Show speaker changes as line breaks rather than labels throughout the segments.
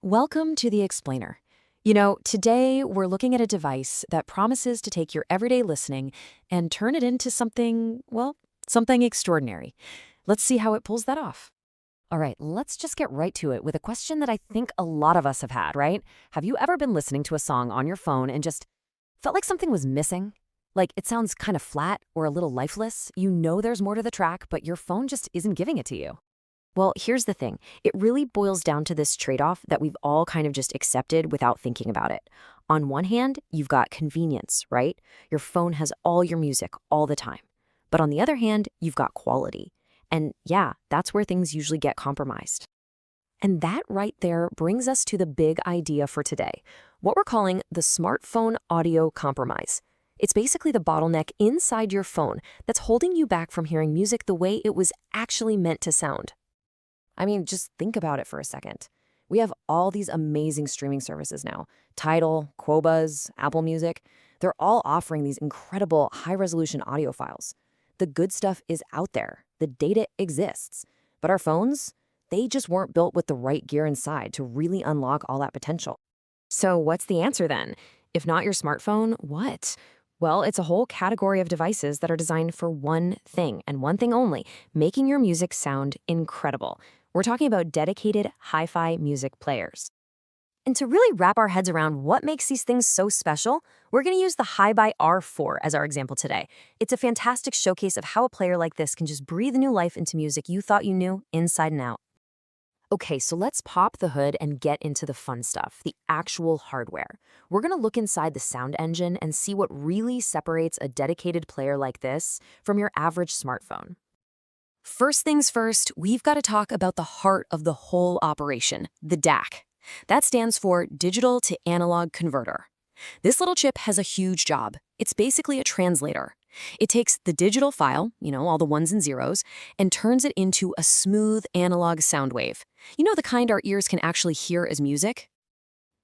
Welcome to the Explainer. Today we're looking at a device that promises to take your everyday listening and turn it into something, well, something extraordinary. Let's see how it pulls that off. All right, let's just get right to it with a question that I think a lot of us have had, right? Have you ever been listening to a song on your phone and just felt like something was missing? Like it sounds kind of flat or a little lifeless? You know there's more to the track, but your phone just isn't giving it to you. Well, here's the thing. It really boils down to this trade-off that we've all kind of just accepted without thinking about it. On one hand, you've got convenience, right? Your phone has all your music all the time. But on the other hand, you've got quality. And yeah, that's where things usually get compromised. And that right there brings us to the big idea for today, what we're calling the smartphone audio compromise. It's basically the bottleneck inside your phone that's holding you back from hearing music the way it was actually meant to sound. I mean, just think about it for a second. We have all these amazing streaming services now. Tidal, Qobuz, Apple Music. They're all offering these incredible high-resolution audio files. The good stuff is out there. The data exists. But our phones, they just weren't built with the right gear inside to really unlock all that potential. So what's the answer then? If not your smartphone, what? Well, it's a whole category of devices that are designed for one thing and one thing only, making your music sound incredible. We're talking about dedicated hi-fi music players. And to really wrap our heads around what makes these things so special, we're going to use the HiBy R4 as our example today. It's a fantastic showcase of how a player like this can just breathe new life into music you thought you knew inside and out. Okay, so let's pop the hood and get into the fun stuff, the actual hardware. We're going to look inside the sound engine and see what really separates a dedicated player like this from your average smartphone. First things first, we've got to talk about the heart of the whole operation, the DAC. That stands for Digital to Analog Converter. This little chip has a huge job. It's basically a translator. It takes the digital file, all the ones and zeros, and turns it into a smooth analog sound wave. The kind our ears can actually hear as music?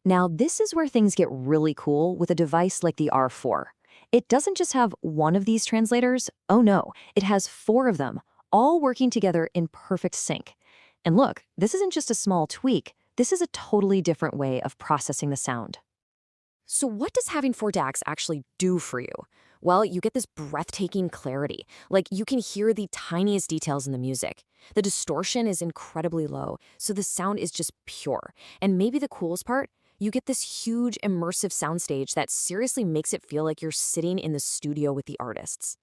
Now, this is where things get really cool with a device like the R4. It doesn't just have one of these translators. Oh no, it has four of them, all working together in perfect sync. And look, this isn't just a small tweak. This is a totally different way of processing the sound. So what does having four DACs actually do for you? Well, you get this breathtaking clarity. Like you can hear the tiniest details in the music. The distortion is incredibly low, so the sound is just pure. And maybe the coolest part, you get this huge immersive soundstage that seriously makes it feel like you're sitting in the studio with the artists.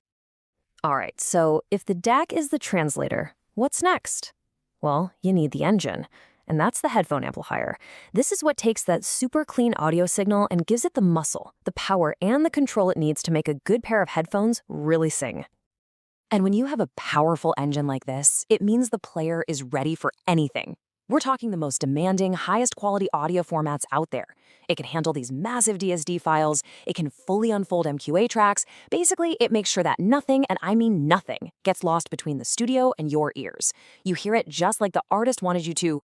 All right, so if the DAC is the translator, what's next? Well, you need the engine, and that's the headphone amplifier. This is what takes that super clean audio signal and gives it the muscle, the power, and the control it needs to make a good pair of headphones really sing. And when you have a powerful engine like this, it means the player is ready for anything. We're talking the most demanding, highest quality audio formats out there. It can handle these massive DSD files. It can fully unfold MQA tracks. Basically, it makes sure that nothing, and I mean nothing, gets lost between the studio and your ears. You hear it just like the artist wanted you to.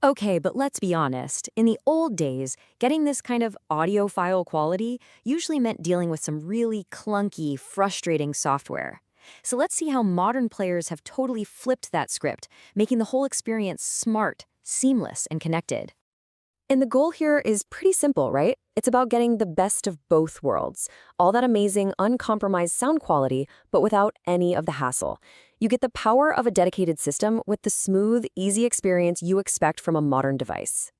Okay, but let's be honest. In the old days, getting this kind of audiophile quality usually meant dealing with some really clunky, frustrating software. So let's see how modern players have totally flipped that script, making the whole experience smart, seamless, and connected. And the goal here is pretty simple, right? It's about getting the best of both worlds. All that amazing, uncompromised sound quality, but without any of the hassle. You get the power of a dedicated system with the smooth, easy experience you expect from a modern device.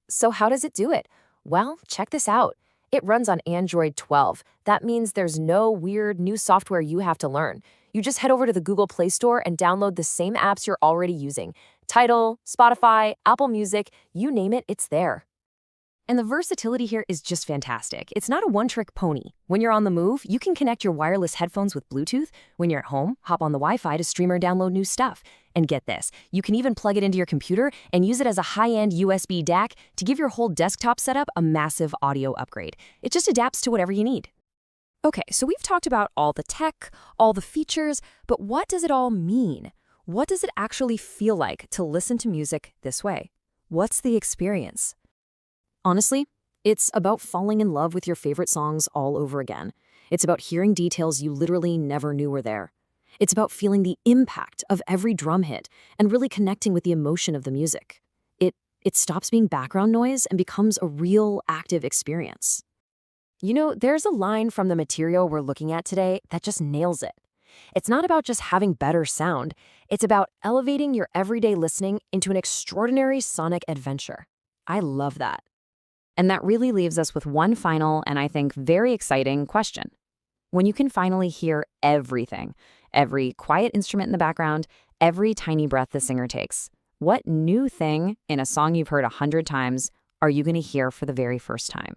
So how does it do it? Well, check this out. It runs on Android 12. That means there's no weird new software you have to learn. You just head over to the Google Play Store and download the same apps you're already using. Tidal, Spotify, Apple Music, you name it, it's there. And the versatility here is just fantastic. It's not a one-trick pony. When you're on the move, you can connect your wireless headphones with Bluetooth. When you're at home, hop on the Wi-Fi to stream or download new stuff. And get this, you can even plug it into your computer and use it as a high-end USB DAC to give your whole desktop setup a massive audio upgrade. It just adapts to whatever you need. Okay, so we've talked about all the tech, all the features, but what does it all mean? What does it actually feel like to listen to music this way? What's the experience? Honestly, it's about falling in love with your favorite songs all over again. It's about hearing details you literally never knew were there. It's about feeling the impact of every drum hit and really connecting with the emotion of the music. It It stops being background noise and becomes a real active experience. There's a line from the material we're looking at today that just nails it. It's not about just having better sound, it's about elevating your everyday listening into an extraordinary sonic adventure. I love that. And that really leaves us with one final and I think very exciting question. When you can finally hear everything, every quiet instrument in the background, every tiny breath the singer takes, what new thing in a song you've heard 100 times are you going to hear for the very first time?